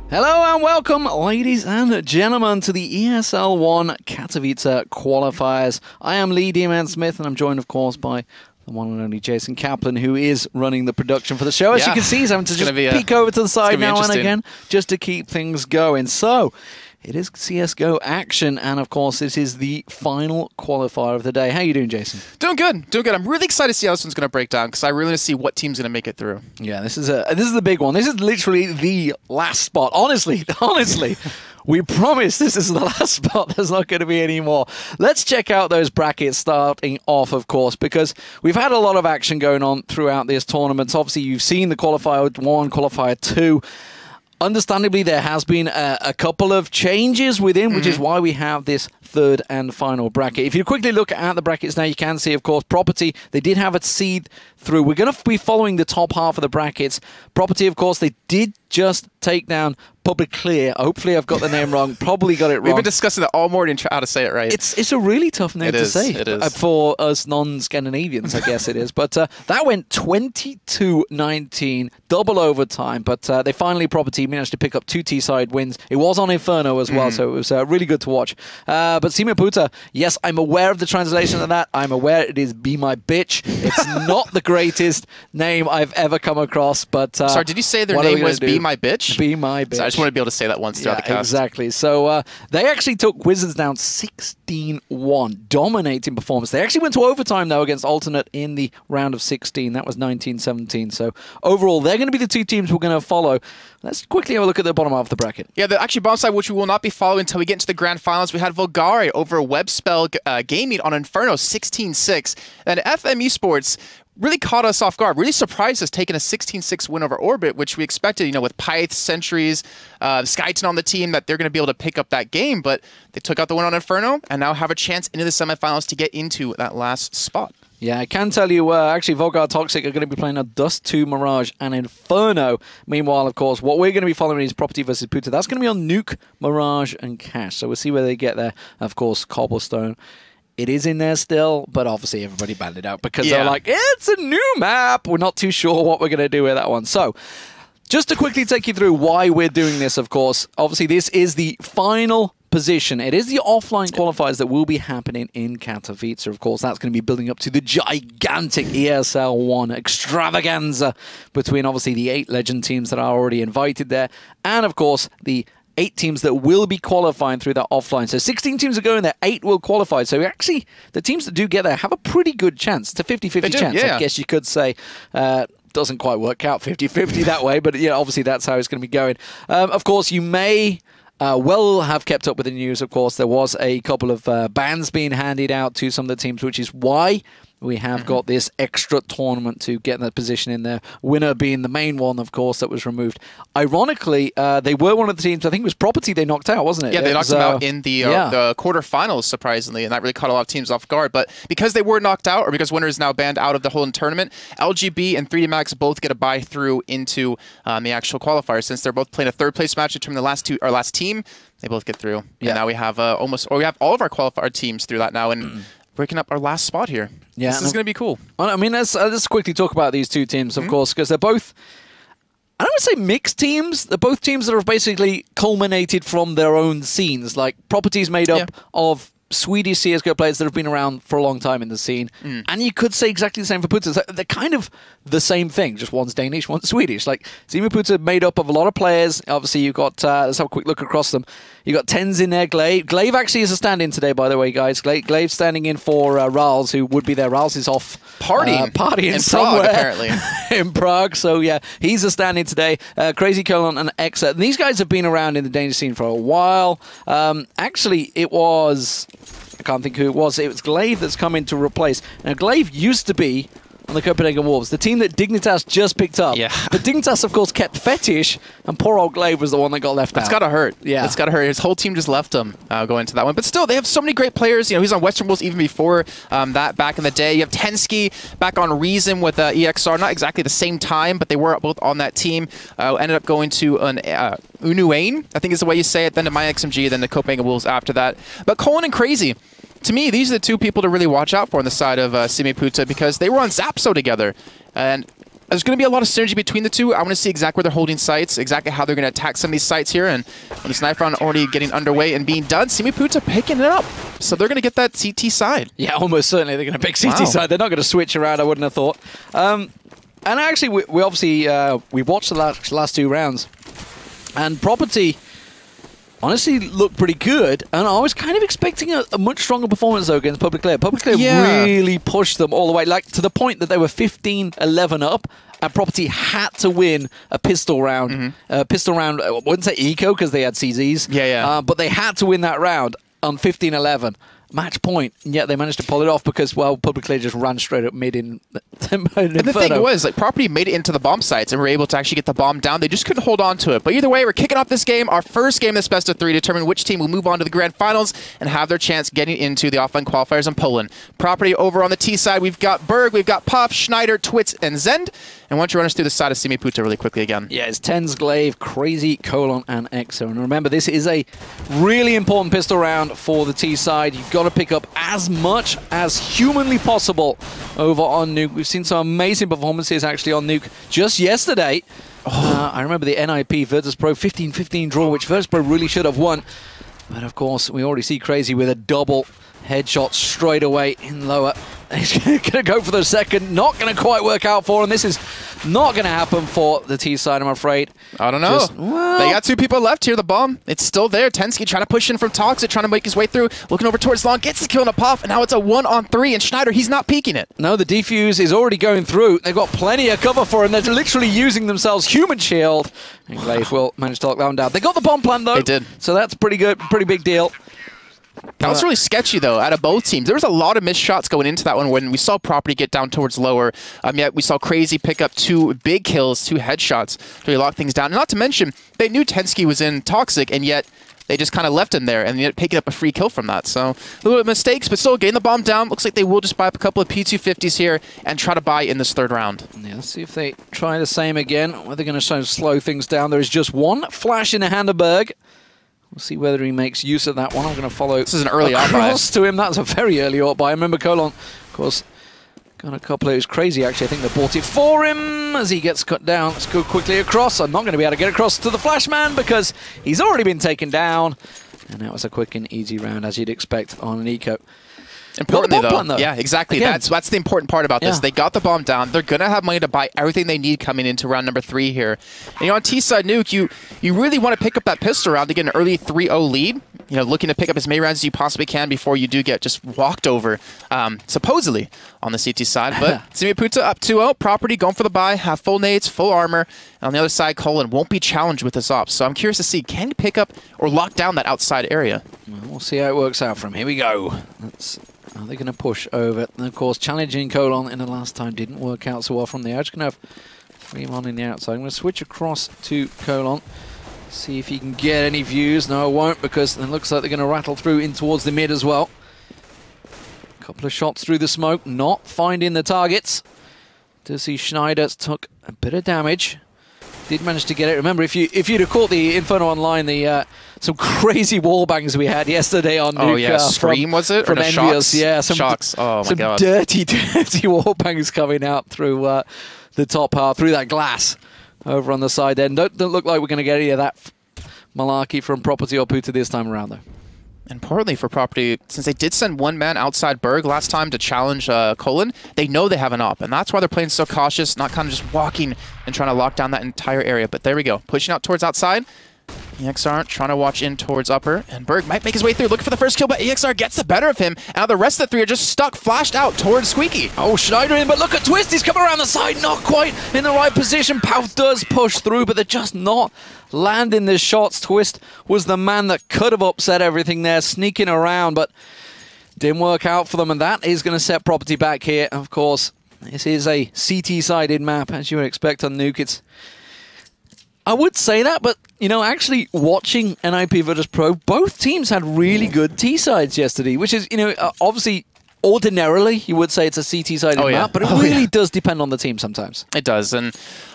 Hello and welcome, ladies and gentlemen, to the ESL One Katowice Qualifiers. I am Lee D-Man Smith, and I'm joined, of course, by the one and only Jason Kaplan, who is running the production for the show. As you can see, he's having to just peek over to the side now and again, just to keep things going. So, it is CSGO action, and of course, this is the final qualifier of the day. How you doing, Jason? Doing good, doing good. I'm really excited to see how this one's going to break down, because I really want to see what team's going to make it through. Yeah, this is the big one. This is literally the last spot. Honestly, we promise this is the last spot. There's not going to be any more. Let's check out those brackets starting off, of course, because we've had a lot of action going on throughout this tournament. Obviously, you've seen the Qualifier 1, Qualifier 2. Understandably, there has been a couple of changes within, which is why we have this third and final bracket. If you quickly look at the brackets now, you can see, of course, Property, they did have a seed through. We're going to be following the top half of the brackets. Property, of course, they did just take down Public Clear. Hopefully I've got the name wrong. Probably got it wrong. We've been discussing that all morning, how to say it right. It's a really tough name to say. It is. For us non-Scandinavians, I guess it is. But that went 22-19, double overtime. But they finally, Property, managed to pick up 2 T-side wins. It was on Inferno as well, so it was really good to watch. But Simeputa, yes, I'm aware of the translation of that. I'm aware it is Be My Bitch. It's not the greatest name I've ever come across. But sorry, did you say their name was Be My Bitch? Be My Bitch. So I just want to be able to say that once throughout the cast. Exactly. So they actually took Wizards down 16-1, dominating performance. They actually went to overtime, though, against Alternate in the round of 16. That was 19-17. So overall, they're going to be the 2 teams we're going to follow. Let's quickly have a look at the bottom half of the bracket. Yeah, the actually bottom side, which we will not be following until we get into the grand finals. We had Volgari over Webspell Gaming on Inferno 16-6. And FM Esports really caught us off guard, really surprised us taking a 16-6 win over Orbit, which we expected, with Pyth, Sentries, Skyton on the team, that they're going to be able to pick up that game. But they took out the win on Inferno and now have a chance into the semifinals to get into that last spot. Yeah, I can tell you, actually, Volgar Toxic are going to be playing a Dust 2 Mirage and Inferno. Meanwhile, of course, what we're going to be following is Property versus Puta. That's going to be on Nuke, Mirage, and Cash. So we'll see where they get there. Of course, Cobblestone. It is in there still, but obviously everybody banned it out because they're like, it's a new map. We're not too sure what we're going to do with that one. So, just to quickly take you through why we're doing this, of course, obviously this is the final position. It is the offline qualifiers that will be happening in Katowice. Of course, that's going to be building up to the gigantic ESL One extravaganza between, obviously, the 8 legend teams that are already invited there, and, of course, the 8 teams that will be qualifying through that offline. So 16 teams are going there, 8 will qualify. So actually, the teams that do get there have a pretty good chance. It's a 50-50 chance, I guess you could say. Doesn't quite work out 50-50 that way, but obviously that's how it's going to be going. Of course, you may well have kept up with the news. Of course, there was a couple of bans being handed out to some of the teams, which is why we have got this extra tournament to get in that position in there. Winner being the main one, of course, that was removed. Ironically, they were one of the teams, I think it was Property they knocked out, wasn't it? Yeah, they knocked them out in the quarterfinals, surprisingly, and that really caught a lot of teams off guard. But because they were knocked out, or because Winner is now banned out of the whole tournament, LGB and 3D Max both get a bye through into the actual qualifier. Since they're both playing a 3rd place match to determine the last team, they both get through. Yeah. And now we have we have all of our qualifier teams through that now, and breaking up our last spot here. Yeah, this is going to be cool. I mean, let's quickly talk about these 2 teams, of course, because they're both, I don't want to say mixed teams. They're both teams that have basically culminated from their own scenes. Like, Property's made up of Swedish CSGO players that have been around for a long time in the scene. And you could say exactly the same for Puta. They're kind of the same thing, just one's Danish, one's Swedish. Like, Simeputa made up of a lot of players. Obviously, you've got, let's have a quick look across them. You've got Tens in there, Glaive. Glaive actually is a stand-in today, by the way, guys. Glaive standing in for Rals, who would be there. Rals is off partying in somewhere. Prague, apparently. In Prague, so yeah, he's a stand-in today. Crazy Colon and Exa. And these guys have been around in the Danish scene for a while. Actually, it was, I can't think who it was. It was Glaive that's come in to replace. Now, Glaive used to be on the Copenhagen Wolves, the team that Dignitas just picked up. Yeah. But Dignitas, of course, kept Fetish, and poor old Glaive was the one that got left out. That's got to hurt. Yeah. It's got to hurt. His whole team just left him going into that one. But still, they have so many great players. He's on Western Wolves even before that back in the day. You have Tensky back on Reason with EXR. Not exactly the same time, but they were both on that team. Ended up going to an Unuane, I think is the way you say it, then to MyXMG, then the Copenhagen Wolves after that. But Colin and Crazy, to me, these are the 2 people to really watch out for on the side of Simeputa, because they were on Zapso together. And there's going to be a lot of synergy between the two. I want to see exactly where they're holding sites, exactly how they're going to attack some of these sites here. And with this knife round already getting underway and being done, Simiputa picking it up. So they're going to get that CT side. Yeah, almost certainly they're going to pick CT side. They're not going to switch around, I wouldn't have thought. And actually, we obviously we watched the last 2 rounds, and Property honestly looked pretty good, and I was kind of expecting a much stronger performance though against Public Clear. Public Clear really pushed them all the way, like to the point that they were 15-11 up, and Property had to win a pistol round. Pistol round, I wouldn't say eco because they had CZs, but they had to win that round on 15-11. Match point, and yet they managed to pull it off because, well, Public Clear just ran straight up mid in and the thing was, like, Property made it into the bomb sites and were able to actually get the bomb down. They just couldn't hold on to it. But either way, we're kicking off this game, our first game this best of 3, to determine which team will move on to the grand finals and have their chance getting into the offline qualifiers in Poland. Property over on the T side, we've got Berg, we've got Puff, Schneider, Twitz, and Zend. And why don't you run us through the side of Simiputa really quickly again? Yeah, it's Tens, Glaive, Crazy, Colon, and Exo. And remember, this is a really important pistol round for the T side. You've got to pick up as much as humanly possible over on Nuke. We've seen some amazing performances actually on Nuke just yesterday. I remember the NIP Virtus.pro 15-15 draw, which Virtus.pro really should have won. But of course, we already see Crazy with a double headshot straight away in lower. He's going to go for the second. Not going to quite work out for him. This is not going to happen for the T side, I'm afraid. I don't know. They got 2 people left here. The bomb, it's still there. Tensky trying to push in from Toxic, trying to make his way through. Looking over towards Long, gets the kill on a Puff, and now it's a 1-on-3. And Schneider, he's not peeking it. No, the defuse is already going through. They've got plenty of cover for him. They're literally using themselves human shield. And Glaive will manage to lock that one down. They got the bomb plant, though. They did. So that's pretty good. Pretty big deal. That was really sketchy, though, out of both teams. There was a lot of missed shots going into that one when we saw Property get down towards lower. Yet we saw Crazy pick up 2 big kills, 2 headshots to really lock things down. And not to mention, they knew Tensky was in Toxic, and yet they just kind of left him there and ended up picking up a free kill from that. So a little bit of mistakes, but still getting the bomb down. Looks like they will just buy up a couple of P250s here and try to buy in this 3rd round. Yeah, let's see if they try the same again. Whether they're going to try to slow things down. There is just 1 flash in the Handenberg. We'll see whether he makes use of that one. I'm going to follow. This is an early across to him. That's a very early out buy. I remember Colon, of course, got a couple of. It was Crazy, actually. I think they bought it for him as he gets cut down. Let's go quickly across. I'm not going to be able to get across to the Flashman because he's already been taken down. And that was a quick and easy round, as you'd expect on an eco. Importantly, though, yeah, exactly. Again, that's the important part about this. They got the bomb down. They're going to have money to buy everything they need coming into round number 3 here. And on T-side Nuke, you really want to pick up that pistol round to get an early 3-0 lead. You know, looking to pick up as many rounds as you possibly can before you do get just walked over, supposedly, on the CT side. But Simiputa up 2-0. Property going for the buy. Have full nades, full armor. And on the other side, Colin won't be challenged with this op. So I'm curious to see, can he pick up or lock down that outside area? Well, we'll see how it works out from here. We go. Are they going to push over? And of course, challenging Colon in the last time didn't work out so well from the edge. Going to have 3 on in the outside. I'm going to switch across to Colon. See if he can get any views. No, I won't, because it looks like they're going to rattle through in towards the mid as well. A couple of shots through the smoke, not finding the targets. Does see Schneider took a bit of damage. Did manage to get it. Remember, if you'd have caught the Inferno online, the some crazy wall bangs we had yesterday on Nuke. Oh yeah, Scream was it? From Envious, yeah. Shocks. Oh my god. Some dirty wall bangs coming out through the top half, through that glass over on the side there. Don't look like we're going to get any of that malarkey from Property or Puta this time around, though. Importantly for Property, since they did send 1 man outside Berg last time to challenge Colin, they know they have an op, and that's why they're playing so cautious, not kind of just walking and trying to lock down that entire area. But there we go, pushing out towards outside. EXR trying to watch in towards upper, and Berg might make his way through, looking for the first kill, but EXR gets the better of him, and now the rest of the 3 are just stuck, flashed out towards Squeaky. Oh, Schneider in, but look at Twist, he's coming around the side, not quite in the right position. Pouth does push through, but they're just not landing the shots. Twist was the man that could have upset everything there, sneaking around, but didn't work out for them, and that is going to set Property back here. Of course, this is a CT-sided map, as you would expect on Nuke. I would say that, but, you know, actually watching NIP Virtus.pro, both teams had really good T-sides yesterday, which is, you know, obviously, ordinarily, you would say it's a CT-sided map, but it really does depend on the team sometimes. It does, and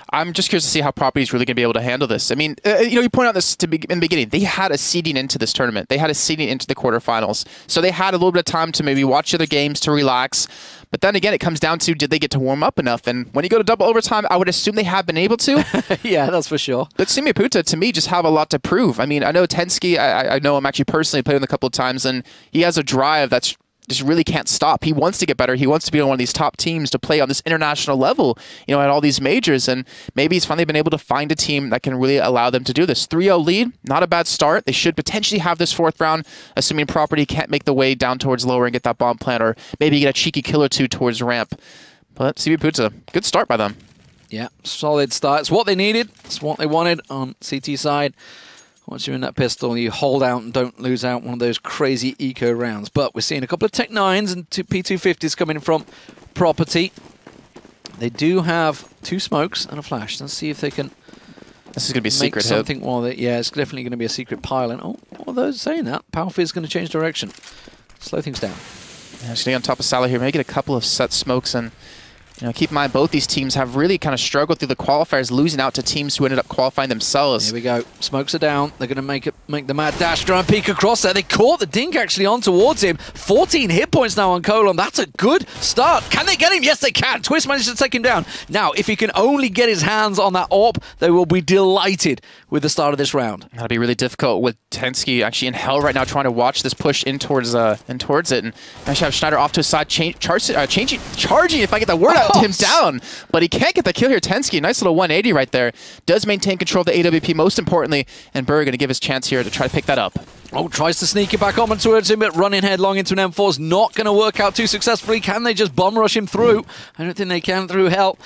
I'm just curious to see how Property is really going to be able to handle this. I mean, you know, you point out this in the beginning. They had a seeding into this tournament. They had a seeding into the quarterfinals. So they had a little bit of time to maybe watch other games, to relax. But then again, it comes down to, did they get to warm up enough? And when you go to double overtime, I would assume they have been able to. Yeah, that's for sure. But Simiputa, to me, just have a lot to prove. I mean, I know Tensky, I know him actually personally, played him a couple of times, and he has a drive that's just really can't stop. He wants to get better. He wants to be on one of these top teams to play on this international level, you know, at all these majors. And maybe he's finally been able to find a team that can really allow them to do this. 3-0 lead, not a bad start. They should potentially have this 4th round, assuming Property can't make the way down towards lower and get that bomb plant, or maybe get a cheeky kill or two towards ramp. But Simiputa, good start by them. Yeah, solid start. It's what they needed. It's what they wanted on CT side. Once you're in that pistol, you hold out and don't lose out one of those crazy eco rounds. But we're seeing a couple of Tech 9s and 2 P250s coming from Property. They do have 2 smokes and a flash. Let's see if they can. This is going to be a make secret something hit. while yeah, it's definitely going to be a secret pile. Oh, although saying that, Powerful is going to change direction. Slow things down. Yeah, staying on top of Salah here, maybe get a couple of set smokes. And you know, keep in mind, both these teams have really kind of struggled through the qualifiers, losing out to teams who ended up qualifying themselves. Here we go. Smokes are down. They're going to make the mad dash, try and peek across there. They caught the Dink actually on towards him. 14 hit points now on Colon. That's a good start. Can they get him? Yes, they can. Twist managed to take him down. Now, if he can only get his hands on that AWP, they will be delighted with the start of this round. That'll be really difficult with Tensky actually in hell right now, trying to watch this push in towards it. And actually have Schneider off to his side, charging, if I get the word out, to him down. But he can't get the kill here. Tensky, nice little 180 right there. Does maintain control of the AWP most importantly, and Berg going to give his chance here to try to pick that up. Oh, tries to sneak it back on towards him, but running headlong into an M4 is not going to work out too successfully. Can they just bomb rush him through? I don't think they can through hell.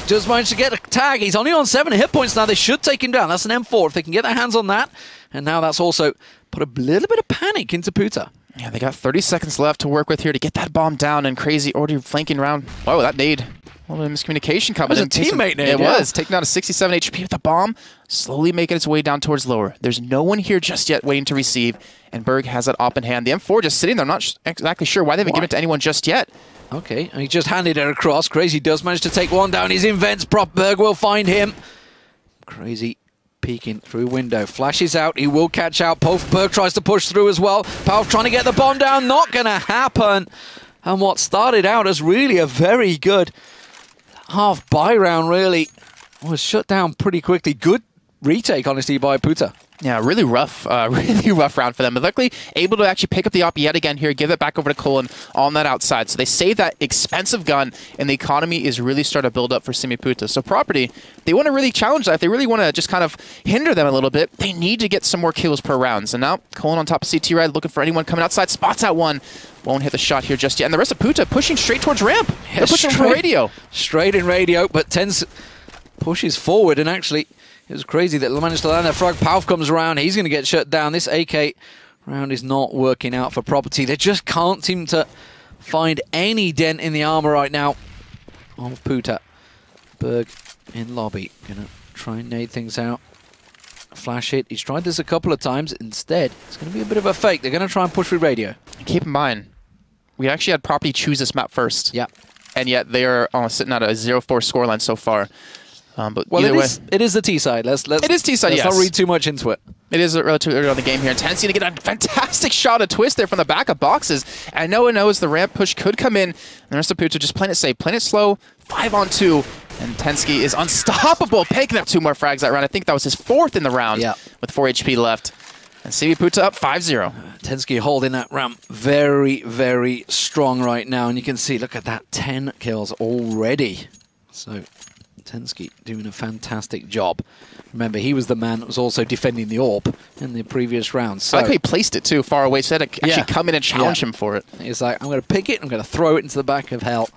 Does manage to get a tag. He's only on 7 hit points now. They should take him down. That's an M4 if they can get their hands on that. And now that's also put a little bit of panic into Puta. Yeah, they got 30 seconds left to work with here to get that bomb down, and Crazy already flanking around. Whoa, that nade. A little bit of miscommunication coming in. It was a teammate nade, It was. Taking down a 67 HP with the bomb, slowly making its way down towards lower. There's no one here just yet waiting to receive, and Berg has that op in hand. The M4 just sitting there. I'm not exactly sure why they haven't given it to anyone just yet. Okay, and he just handed it across. Crazy does manage to take one down. He's in vents. Berg will find him. Crazy peeking through window. Flashes out. He will catch out. Berg tries to push through as well. Palf trying to get the bomb down. Not going to happen. And what started out as really a very good half buy round really was shut down pretty quickly. Good retake, honestly, by Puta. Yeah, really rough round for them. But luckily, able to actually pick up the op yet again here, give it back over to Colin on that outside. So they save that expensive gun, and the economy is really starting to build up for Simiputa. So Property, they want to really challenge that. If they really want to just kind of hinder them a little bit, they need to get some more kills per round. So now, Colin on top of CT Red, looking for anyone coming outside. Spots out one. Won't hit the shot here just yet. And the rest of Puta pushing straight towards ramp. Yeah, they're pushing for radio. Straight in radio, but Tens pushes forward, and actually it was Crazy that managed to land that frag. Palf comes around. He's going to get shut down. This AK round is not working out for Property. They just can't seem to find any dent in the armor right now of Puta. Berg in lobby. Going to try and nade things out. Flash hit. He's tried this a couple of times. Instead, it's going to be a bit of a fake. They're going to try and push with radio. Keep in mind, we actually had Property choose this map first. Yeah. And yet they are sitting at a 0-4 scoreline so far. But well, either way, it is the T side. It is T side. Let's not read too much into it. It is relatively early on the game here. Tensky to get a fantastic shot of Twist there from the back of boxes. And Noah knows the ramp push could come in. And the rest of Puta just playing it safe, playing it slow. 5-on-2. And Tensky is unstoppable, picking up 2 more frags that round. I think that was his 4th in the round with 4 HP left. And Simiputa up 5-0. Tensky holding that ramp very, very strong right now. And you can see, look at that, 10 kills already. So Tensky doing a fantastic job. Remember, he was the man that was also defending the AWP in the previous round. So I like how he placed it too, far away, so they had to actually come in and challenge him for it. He's like, I'm going to pick it, I'm going to throw it into the back of hell.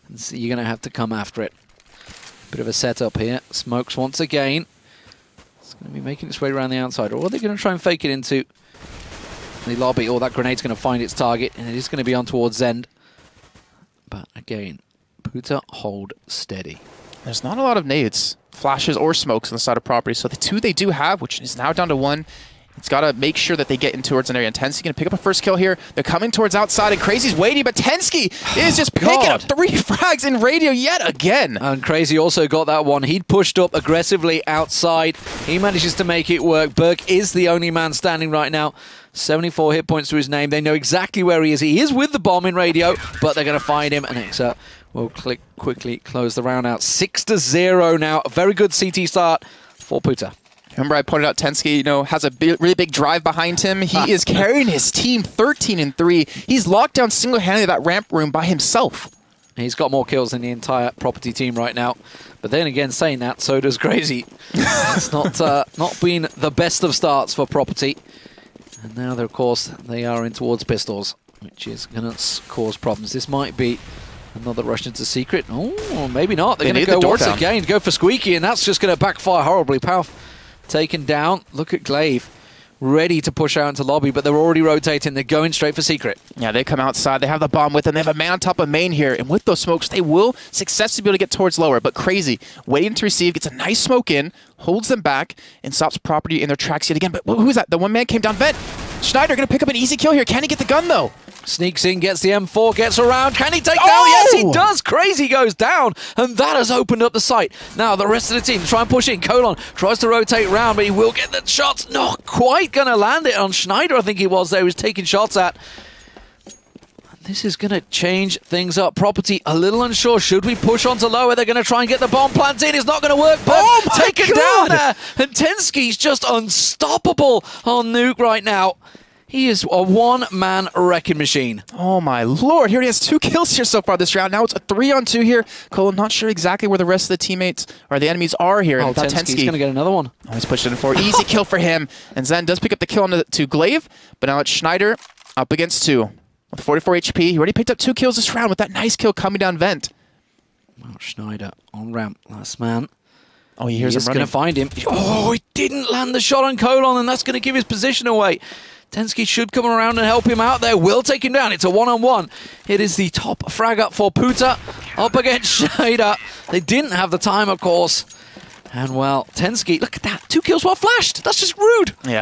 And so you're going to have to come after it. Bit of a setup here. Smokes once again. It's going to be making its way around the outside. Or are they going to try and fake it into the lobby? Or that grenade's going to find its target, and it is going to be on towards Zend. But again, Puta hold steady. There's not a lot of nades, flashes, or smokes on the side of Property. So the 2 they do have, which is now down to 1, it's got to make sure that they get in towards an area. And Tensky going to pick up a first kill here. They're coming towards outside, and Crazy's waiting, but Tensky is just picking up 3 frags in radio yet again. And Crazy also got that one. He'd pushed up aggressively outside. He manages to make it work. Berg is the only man standing right now. 74 hit points to his name. They know exactly where he is. He is with the bomb in radio, but they're going to find him. And Exa will quickly close the round out. 6-0 now. A very good CT start for Puta. Remember I pointed out Tensky, you know, has a really big drive behind him. He is carrying his team 13-3. He's locked down single-handedly that ramp room by himself. He's got more kills than the entire Property team right now. But then again, saying that, so does Crazy. It's not been the best of starts for Property. And now, of course, they are in towards Pistols, which is going to cause problems. This might be another rush into Secret. Oh, maybe not. They're going to go once again, go for Squeaky, and that's just going to backfire horribly. Palf taken down. Look at Glaive, ready to push out into lobby, but they're already rotating. They're going straight for Secret. Yeah, they come outside. They have the bomb with them. They have a man on top of main here, and with those smokes, they will successfully be able to get towards lower. But Crazy, waiting to receive, gets a nice smoke in, holds them back, and stops Property in their tracks yet again. But who is that? The one man came down vent. Schneider going to pick up an easy kill here. Can he get the gun, though? Sneaks in, gets the M4, gets around. Can he take down? Yes, he does. Crazy goes down, and that has opened up the site. Now, the rest of the team try and push in. Colon tries to rotate round, but he will get the shots. Not quite going to land it on Schneider, I think he was there. He was taking shots at. This is going to change things up. Property a little unsure. Should we push on to lower? They're going to try and get the bomb planted. It's not going to work. Oh, taken down there. And Tensky's just unstoppable on Nuke right now. He is a one-man wrecking machine. Oh my lord, here he has 2 kills here so far this round. Now it's a 3-on-2 here. Cole, not sure exactly where the rest of the teammates or the enemies are here. Oh, Tensky's going to get another one. Oh, he's pushed it in for easy kill for him. And Zen does pick up the kill to Glaive, but now it's Schneider up against 2. With 44 HP, he already picked up 2 kills this round with that nice kill coming down vent. Well, Schneider on ramp, last man. Oh, he hears him running. Going to find him. Oh, he didn't land the shot on Colon, and that's going to give his position away. Tensky should come around and help him out there. Will take him down. It's a one-on-one. It is the top frag up for Puta. Up against Schneider. They didn't have the time, of course. And, well, Tensky, look at that. 2 kills while flashed. That's just rude. Yeah.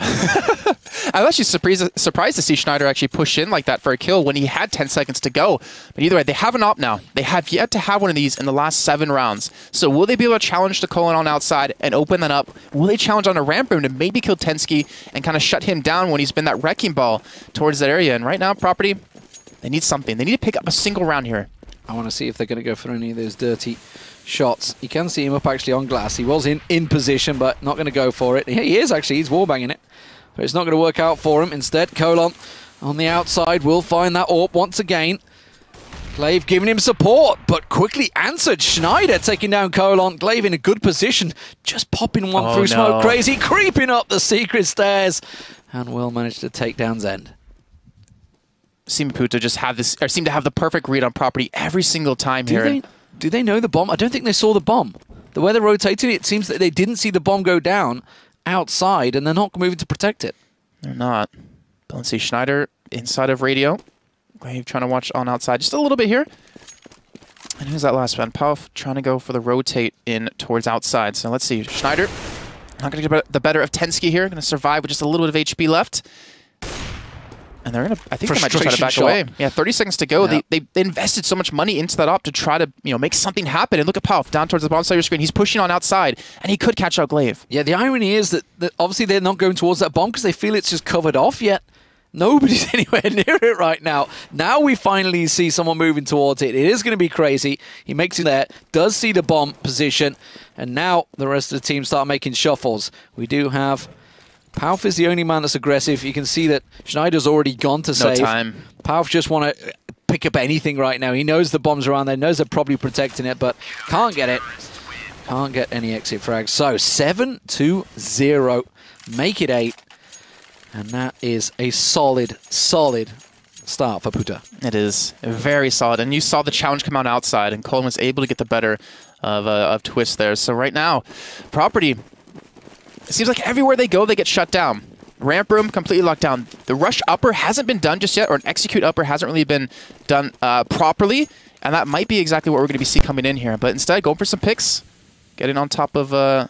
I was actually surprised to see Schneider actually push in like that for a kill when he had 10 seconds to go. But either way, they have an op now. They have yet to have one of these in the last 7 rounds. So will they be able to challenge the Colon on outside and open that up? Will they challenge on a ramp room to maybe kill Tensky and kind of shut him down when he's been that wrecking ball towards that area? And right now, Property, they need something. They need to pick up a single round here. I want to see if they're going to go for any of those dirty shots. You can see him up actually on glass. He was in position, but not going to go for it. He is actually. He's wallbanging it. But it's not going to work out for him. Instead, Colon on the outside will find that AWP once again. Glaive giving him support, but quickly answered. Schneider taking down Colon. Glaive in a good position. Just popping one through smoke. Crazy creeping up the secret stairs. And will manage to take down Zend. Seem Puta just have this, or seem to have the perfect read on Property every single time here. Do they know the bomb? I don't think they saw the bomb. The way they're rotating it seems that they didn't see the bomb go down outside, and they're not moving to protect it. They're not. But let's see, Schneider inside of radio. Glaive trying to watch on outside just a little bit here. And who's that last man? Puff trying to go for the rotate in towards outside. So let's see, Schneider not going to get the better of Tensky here. Going to survive with just a little bit of HP left. And they're gonna. I think they might just try to back away. Yeah, 30 seconds to go. Yeah. They invested so much money into that op to try to make something happen. And look at Puff down towards the bottom side of your screen. He's pushing on outside, and he could catch out Glaive. Yeah, the irony is that obviously they're not going towards that bomb because they feel it's just covered off. Yet nobody's anywhere near it right now. Now we finally see someone moving towards it. It is going to be Crazy. He makes it there. Does see the bomb position, and now the rest of the team start making shuffles. We do have. Palf is the only man that's aggressive. You can see that Schneider's already gone to save. No time. Palf just want to pick up anything right now. He knows the bomb's around there, knows they're probably protecting it, but can't get it. Can't get any exit frags. So 7-0. Make it 8. And that is a solid start for Puta. It is very solid. And you saw the challenge come out outside, and Coleman was able to get the better of Twist there. So right now, Property... It seems like everywhere they go, they get shut down. Ramp room completely locked down. The rush upper hasn't been done just yet, or an execute upper hasn't really been done properly, and that might be exactly what we're going to be seeing coming in here. But instead, going for some picks, getting on top of a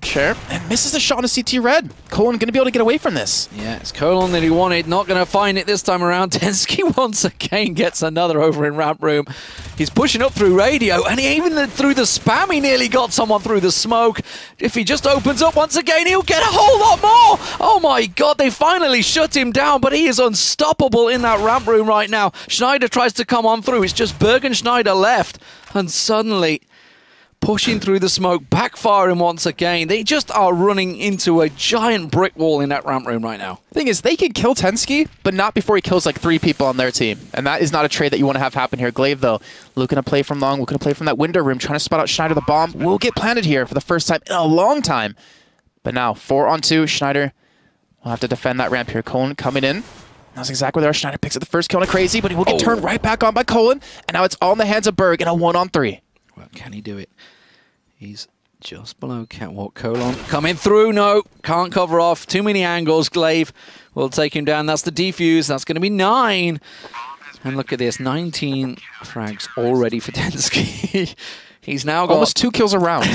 chair, and misses the shot on a CT red. Colon going to be able to get away from this. Yeah, it's Colon that he wanted. Not going to find it this time around. Tensky once again gets another over in ramp room. He's pushing up through radio, and even through the spam, he nearly got someone through the smoke. If he just opens up once again, he'll get a whole lot more. Oh my god, they finally shut him down, but he is unstoppable in that ramp room right now. Schneider tries to come on through. It's just Berg and Schneider left, and suddenly pushing through the smoke, backfiring once again. They just are running into a giant brick wall in that ramp room right now. Thing is, they can kill Tensky, but not before he kills like 3 people on their team. And that is not a trade that you want to have happen here. Glaive, though, looking to play from long, looking to play from that window room, trying to spot out Schneider. The bomb will get planted here for the first time in a long time. But now, 4-on-2, Schneider will have to defend that ramp here. Colin coming in. That's exactly where they are. Schneider picks up the first kill on a Crazy, but he will get turned right back on by Colin. And now it's all in the hands of Berg in a 1-on-3. Well, can he do it? He's just below Catwalk. Colon coming through. No, can't cover off. Too many angles. Glaive will take him down. That's the defuse. That's going to be 9. And look at this. 19 frags already for Tensky. He's now got almost 2 kills a round.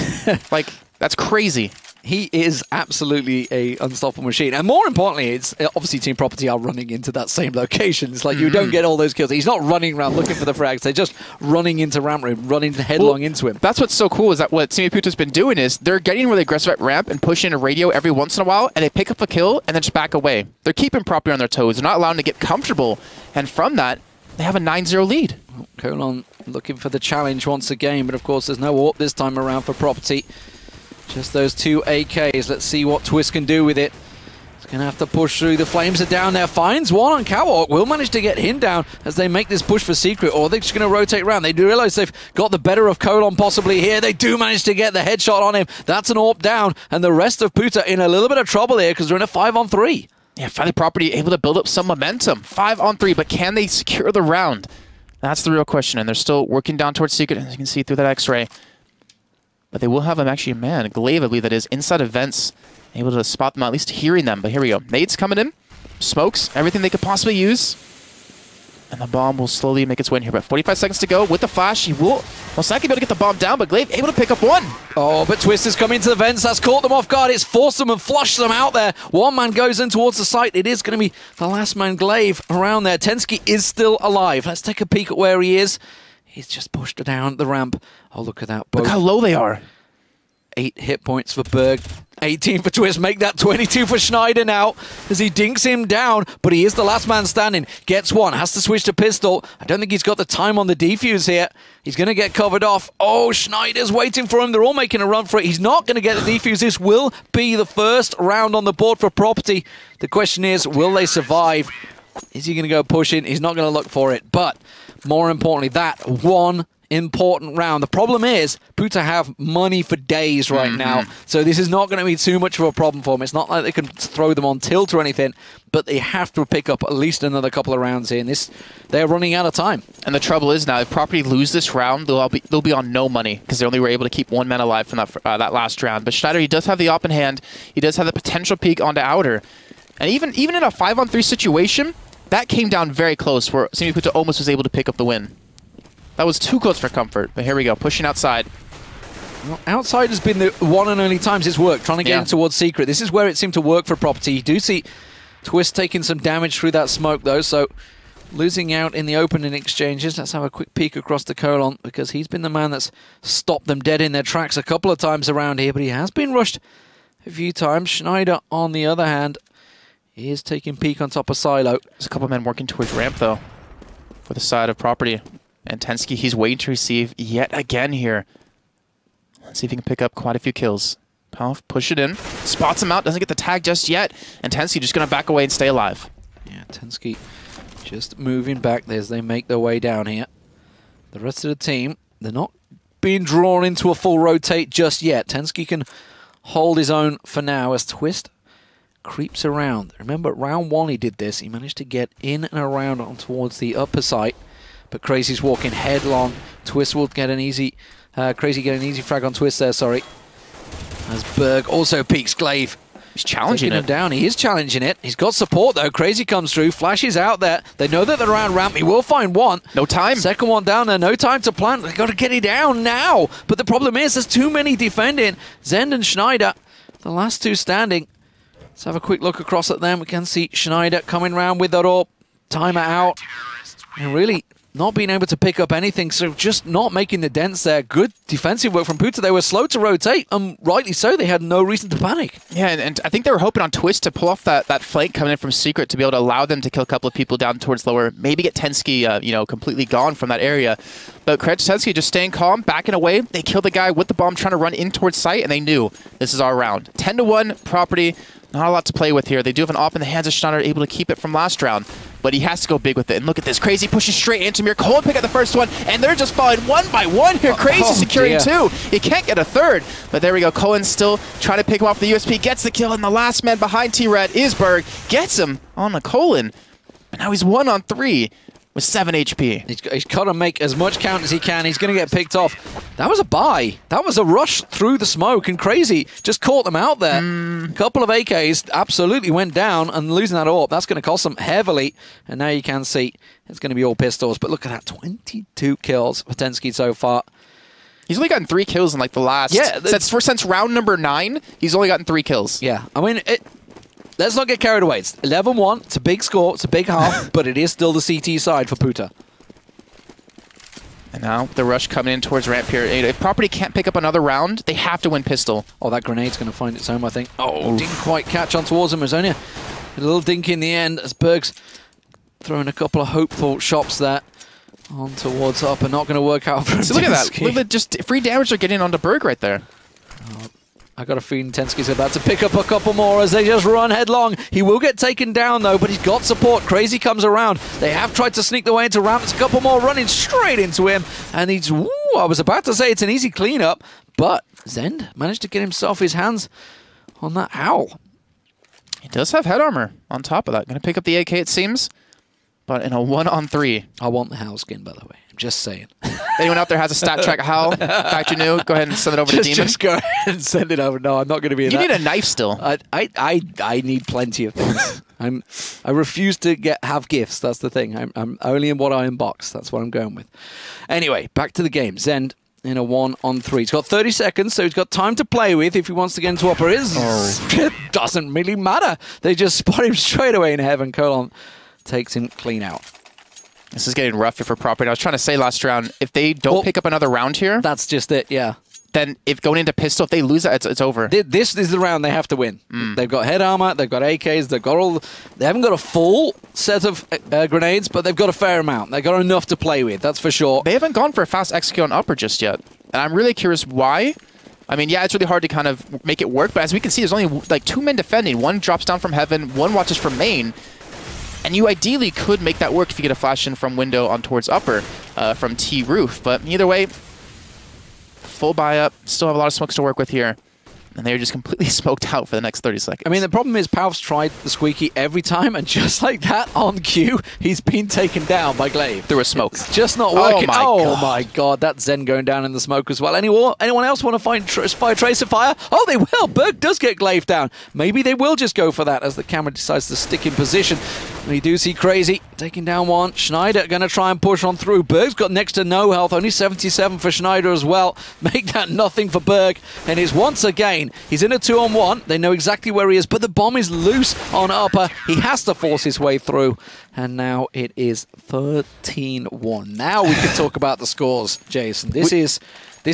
Like, that's crazy. He is absolutely a unstoppable machine. And more importantly, it's obviously Team Property are running into that same location. It's like you don't get all those kills. He's not running around looking for the frags. They're just running into ramp room, running headlong into him. That's what's so cool is that what Simiputa's been doing is they're getting really aggressive at ramp and pushing a radio every once in a while, and they pick up a kill and then just back away. They're keeping Property on their toes. They're not allowing them to get comfortable. And from that, they have a 9-0 lead. Colon looking for the challenge once again, but of course there's no AWP this time around for Property. Just those 2 AKs. Let's see what Twist can do with it. He's going to have to push through. The flames are down there. Finds one on Catwalk. Will manage to get him down as they make this push for Secret, or they're just going to rotate around. They do realize they've got the better of Colon possibly here. They do manage to get the headshot on him. That's an AWP down, and the rest of Puta in a little bit of trouble here because they're in a 5-on-3. Yeah, finally Property able to build up some momentum. 5-on-3, but can they secure the round? That's the real question, and they're still working down towards Secret, as you can see through that X-ray. But they will have him actually, man, Glaive, I believe that is, inside of vents, able to spot them, at least hearing them. But here we go. Nades coming in, smokes, everything they could possibly use. And the bomb will slowly make its way in here. But 45 seconds to go with the flash. He will most likely be able to get the bomb down, but Glaive able to pick up one. Oh, but Twist is coming to the vents. That's caught them off guard. It's forced them and flushed them out there. One man goes in towards the site. It is going to be the last man, Glaive, around there. Tensky is still alive. Let's take a peek at where he is. He's just pushed down the ramp. Oh, look at that. Look how low they are. 8 hit points for Berg. 18 for Twist. Make that 22 for Schneider now as he dinks him down, but he is the last man standing. Gets one. Has to switch to pistol. I don't think he's got the time on the defuse here. He's going to get covered off. Oh, Schneider's waiting for him. They're all making a run for it. He's not going to get the defuse. This will be the first round on the board for Property. The question is, will they survive? Is he going to go pushing? He's not going to look for it. But more importantly, that one important round. The problem is, Puta have money for days right now, so this is not going to be too much of a problem for them. It's not like they can throw them on tilt or anything, but they have to pick up at least another couple of rounds here, and they're running out of time. And the trouble is now, if Property lose this round, they'll be on no money, because they only were able to keep 1 man alive from that last round. But Schneider, he does have the op in hand. He does have the potential peek onto Outer. And even in a 5-on-3 situation, that came down very close, where Simiputa almost was able to pick up the win. That was too close for comfort, but here we go, pushing outside. Well, outside has been the one and only times it's worked, trying to get in towards Secret. This is where it seemed to work for Property. You do see Twist taking some damage through that smoke, though, so losing out in the opening exchanges. Let's have a quick peek across the Colon, because he's been the man that's stopped them dead in their tracks a couple of times around here, but he has been rushed a few times. Schneider, on the other hand, is taking peek on top of Silo. There's a couple of men working towards ramp, though, for the side of Property. And Tensky, he's waiting to receive yet again here. Let's see if he can pick up quite a few kills. Puff, push it in, spots him out, doesn't get the tag just yet, and Tensky just going to back away and stay alive. Yeah, Tensky just moving back as they make their way down here. The rest of the team, they're not being drawn into a full rotate just yet. Tensky can hold his own for now as Twist creeps around. Remember, round 1 he did this. He managed to get in and around on towards the upper site. But Crazy's walking headlong. Twist will get an easy... Crazy get an easy frag on Twist there, sorry. As Berg also peeks Glaive. He's challenging him down. He is challenging it. He's got support, though. Crazy comes through. Flash is out there. They know that they're around ramp. He will find one. No time. Second one down there. No time to plant. They've got to get it down now. But the problem is there's too many defending. Zend and Schneider, the last 2 standing. Let's have a quick look across at them. We can see Schneider coming around with that AWP. Timer out. And really not being able to pick up anything, so just not making the dents there. Good defensive work from Puta. They were slow to rotate, and rightly so. They had no reason to panic. Yeah, and I think they were hoping on Twist to pull off that flank coming in from Secret to be able to allow them to kill a couple of people down towards lower, maybe get Tensky, you know, completely gone from that area. But credit to Tensky just staying calm, backing away. They killed the guy with the bomb trying to run in towards site, and they knew this is our round. 10-1 Property. Not a lot to play with here. They do have an op in the hands of Schneider, able to keep it from last round, but he has to go big with it. And look at this. Crazy pushes straight into Mir. Cole pick up the first one, and they're just falling one by one here. Crazy securing two. He can't get a third, but there we go. Cohen still trying to pick him off the USP, gets the kill, and the last man behind T-Red is Berg. Gets him on the Colin, but now he's 1 on 3. With 7 HP. He's got to make as much count as he can. He's going to get picked off. That was a buy. That was a rush through the smoke, and Crazy just caught them out there. A couple of AKs absolutely went down, and losing that AWP, that's going to cost them heavily. And now you can see it's going to be all pistols. But look at that, 22 kills for Tensky so far. He's only gotten 3 kills in like the last... Yeah. Since round number 9, he's only gotten 3 kills. Yeah, I mean... Let's not get carried away. It's 11-1. It's a big score. It's a big half, but it is still the CT side for Puta. And now the rush coming in towards ramp here. If Property can't pick up another round, they have to win pistol. Oh, that grenade's going to find its home, I think. Oh, didn't quite catch on towards him. It was only a little dink in the end as Berg's throwing a couple of hopeful shots there on towards up and not going to work out for him. So look at that. Look at just free damage they're getting onto Berg right there. Oh. I got a feeling Tensky's about to pick up a couple more as they just run headlong. He will get taken down, though, but he's got support. Crazy comes around. They have tried to sneak their way into ramp. There's a couple more running straight into him. And he's... Ooh, I was about to say it's an easy cleanup, but Zend managed to get himself his hands on that Howl. He does have head armor on top of that. Going to pick up the AK, it seems, but in a 1 on 3. I want the Howl skin, by the way. I'm just saying. Anyone out there has a stat track Howl? Factory New? Go ahead and send it over to Demon. Just go ahead and send it over. No, I'm not going to be in that. You need a knife still. I need plenty of things. I refuse to have gifts. That's the thing. I'm only in what I unbox. That's what I'm going with. Anyway, back to the game. Zend in a 1 on 3. He's got 30 seconds, so he's got time to play with if he wants to get into upper. It doesn't really matter. They just spot him straight away in heaven. Colon takes him clean out. This is getting rough for Property. I was trying to say last round, if they don't pick up another round here... That's just it, yeah. Then if going into pistol, if they lose that, it's over. This is the round they have to win. They've got head armor, they've got AKs, they've got all... They haven't got a full set of grenades, but they've got a fair amount. They've got enough to play with, that's for sure. They haven't gone for a fast execute on upper just yet. And I'm really curious why. I mean, yeah, it's really hard to kind of make it work, but as we can see, there's only like 2 men defending. One drops down from heaven, one watches from main. And you ideally could make that work if you get a flash in from window on towards upper from T roof. But either way, full buy up. Still have a lot of smokes to work with here. And they're just completely smoked out for the next 30 seconds. I mean, the problem is Palf's tried the squeaky every time, and just like that, on cue, he's been taken down by Glaive. Through a smoke. It's just not working. Oh my god, that's Zen going down in the smoke as well. Anyone else want to find Tracer Fire? Oh, they will. Berg does get Glaive down. Maybe they will just go for that as the camera decides to stick in position. We do see Crazy taking down one. Schneider going to try and push on through. Berg's got next to no health, only 77 for Schneider as well. Make that nothing for Berg. And is once again, he's in a 2-on-1. They know exactly where he is, but the bomb is loose on upper. He has to force his way through. And now it is 13-1. Now we can talk about the scores, Jason. This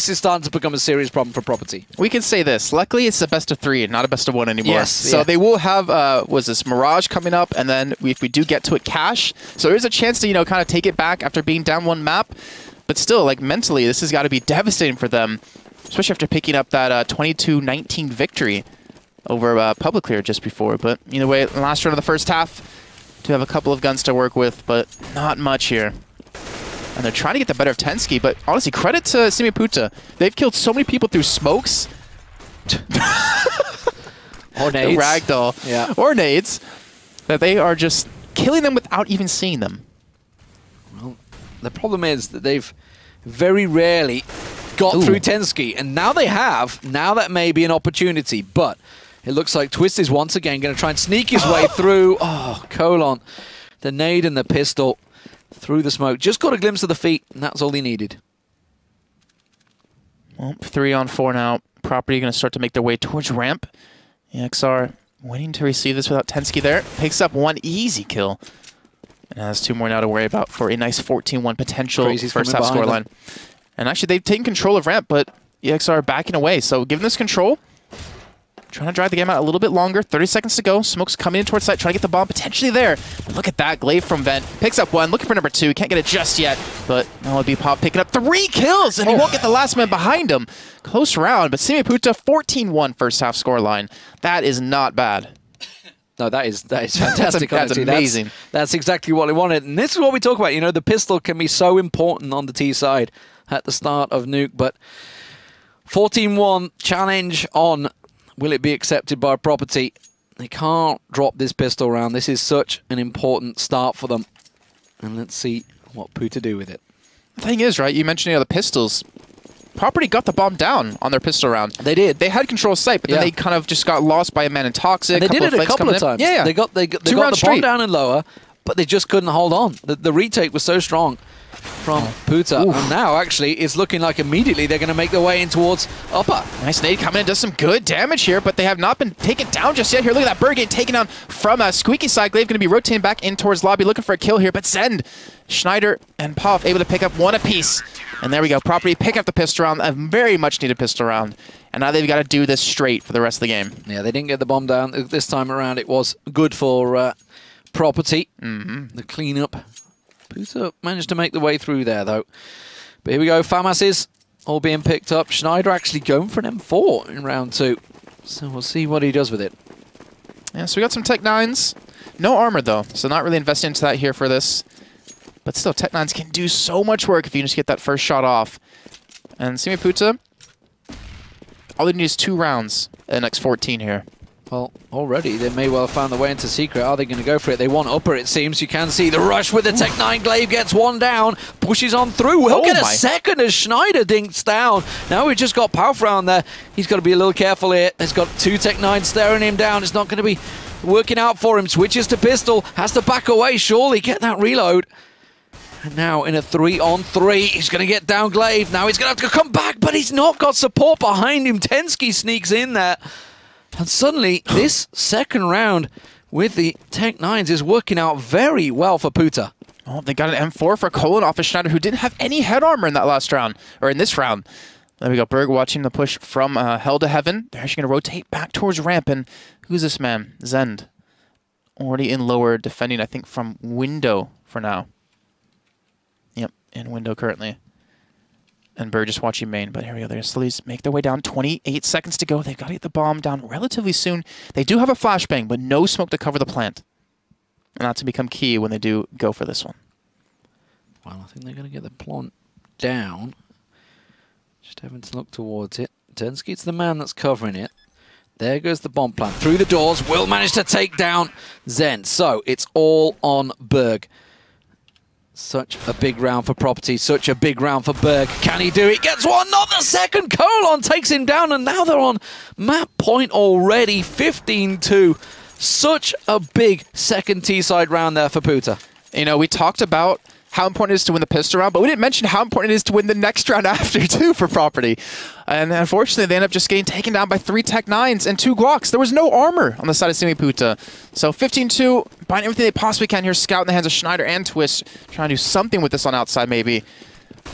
is starting to become a serious problem for Property. We can say this. Luckily, it's a best of 3 and not a best of 1 anymore. Yes, so they will have, was this Mirage coming up, and then if we do get to it, Cash. So there's a chance to, kind of take it back after being down 1 map. But still, like, mentally, this has got to be devastating for them, especially after picking up that 22-19 victory over Public Clear just before. But either way, last round of the first half, do have a couple of guns to work with, but not much here. And they're trying to get the better of Tensky, but honestly, credit to Simi Puta. They've killed so many people through smokes. Or nades. Ragdoll. Yeah. Or nades. That they are just killing them without even seeing them. Well, the problem is that they've very rarely got through Tensky, and now they have. Now that may be an opportunity, but it looks like Twist is once again going to try and sneak his way through. Oh, Colon. The nade and the pistol through the smoke. Just got a glimpse of the feet, and that's all he needed. Well, 3-on-4 now. Property going to start to make their way towards ramp. EXR waiting to receive this without Tensky there. Picks up 1 easy kill. And has 2 more now to worry about for a nice 14-1 potential Crazy's first half scoreline. And actually, they've taken control of ramp, but EXR are backing away. So given this control, trying to drive the game out a little bit longer. 30 seconds to go. Smoke's coming in towards site, trying to get the bomb potentially there. But look at that. Glaive from Vent. Picks up 1. Looking for number 2. Can't get it just yet. But now it'll be Pop picking up 3 kills, and he won't get the last man behind him. Close round, but Simiputa 14-1 first half scoreline. That is not bad. No, that is fantastic. That's amazing. That's exactly what they wanted. And this is what we talk about. You know, the pistol can be so important on the T side at the start of Nuke, but 14-1 challenge on. Will it be accepted by Property? They can't drop this pistol round. This is such an important start for them. And let's see what Puta do with it. The thing is, right, you mentioned the pistols. Property got the bomb down on their pistol round. They did. They had control of site, but then they kind of just got lost by a man in Toxic. And they did it a couple of times. Yeah. They got the bomb down and lower, but they just couldn't hold on. The retake was so strong from Puta. And now, actually, it's looking like immediately they're going to make their way in towards upper. Nice nade coming in, does some good damage here, but they have not been taken down just yet. Here, look at that bird getting taken down from a Squeaky side. Glaive going to be rotating back in towards lobby, looking for a kill here, but Zend, Schneider, and Puff able to pick up 1 apiece. And there we go. Property picking up the pistol round, a very much needed pistol round. And now they've got to do this straight for the rest of the game. Yeah, they didn't get the bomb down this time around. It was good for Property. The cleanup. Puta managed to make the way through there, though. But here we go. FAMAS is all being picked up. Schneider actually going for an M4 in round 2. So we'll see what he does with it. Yeah, so we got some Tech 9s. No armor, though, so not really investing into that here for this. But still, Tech 9s can do so much work if you just get that first shot off. And Simiputa, all they need is 2 rounds in the next 14 here. Well, already they may well have found their way into secret. Are they going to go for it? They want upper, it seems. You can see the rush with the Tech 9. Glaive gets 1 down, pushes on through. He'll get a second as Schneider dinks down. Now we've just got Palf around there. He's got to be a little careful here. He's got 2 Tech 9 staring him down. It's not going to be working out for him. Switches to pistol. Has to back away, surely. Get that reload. And now in a 3-on-3, he's going to get down Glaive. Now he's going to have to come back, but he's not got support behind him. Tensky sneaks in there. And suddenly, this second round with the Tech 9s is working out very well for Puta. Oh, they got an M4 for Colin off of Schneider, who didn't have any head armor in that last round, or in this round. There we go, Berg watching the push from Hell to Heaven. They're actually going to rotate back towards ramp, and who's this man? Zend. Already in lower, defending, I think, from window for now. Yep, in window currently. And Bird just watching main, but here we go. They're slowly make their way down. 28 seconds to go. They've got to get the bomb down relatively soon. They do have a flashbang, but no smoke to cover the plant. And that's to become key when they do go for this one. Well, I think they're going to get the plant down. Just having to look towards it. Tensky's the man that's covering it. There goes the bomb plant. Through the doors, will manage to take down Zen. So it's all on Berg. Such a big round for Property, such a big round for Berg. Can he do it? Gets 1, not the second. Colon takes him down, and now they're on map point already, 15-2. Such a big second T-side round there for Puta. You know, we talked about how important it is to win the pistol round, but we didn't mention how important it is to win the next round after, too, for Property. And unfortunately, they end up just getting taken down by 3 Tech 9s and 2 Glocks. There was no armor on the side of Simiputa. So 15-2, buying everything they possibly can here. Scout in the hands of Schneider and Twist, trying to do something with this on outside, maybe.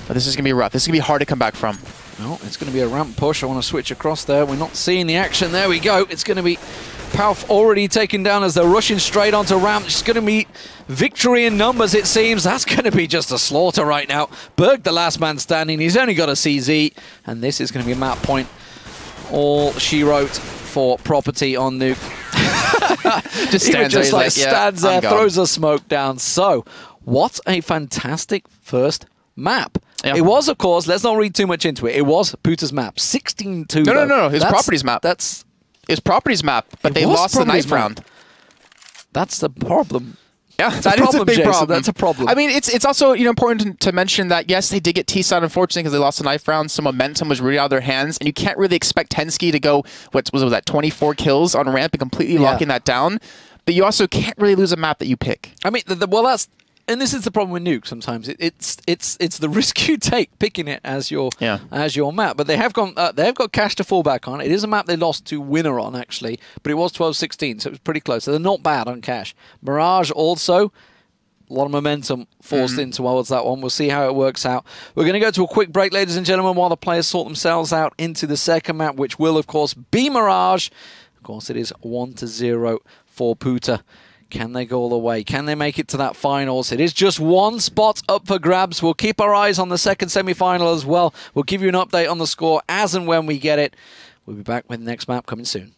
But this is going to be rough. This is going to be hard to come back from. No, it's going to be a ramp push. I want to switch across there. We're not seeing the action. There we go. It's going to be Palf already taken down as they're rushing straight onto ramp. It's going to be victory in numbers, it seems. That's going to be just a slaughter right now. Berg, the last man standing. He's only got a CZ. And this is going to be a map point. All she wrote for Property on Nuke. Just stands there, like stands there, throws a smoke down. So, what a fantastic first map. Yeah. It was, of course, let's not read too much into it. It was Puta's map. 16-2. No. His Property's map. That's his Property's map, but they lost the knife round. That's the problem. Yeah, that is a big problem. That's a problem. I mean, it's also important to mention that, yes, they did get T-side, unfortunately, because they lost the knife round. Some momentum was really out of their hands, and you can't really expect Tensky to go, what was that, 24 kills on ramp and completely locking that down. But you also can't really lose a map that you pick. I mean, well, that's... And this is the problem with Nuke sometimes. It's the risk you take picking it as your map. But they have got cash to fall back on. It is a map they lost to Winner on, actually, but it was 12-16, so it was pretty close. So they're not bad on cash. Mirage also A lot of momentum forced in towards that one. We'll see how it works out. We're going to go to a quick break, ladies and gentlemen, while the players sort themselves out into the second map, which will, of course, be Mirage. Of course, it is 1-0 for Puta. Can they go all the way? Can they make it to that finals? It is just one spot up for grabs. We'll keep our eyes on the second semi-final as well. We'll give you an update on the score as and when we get it. We'll be back with the next map coming soon.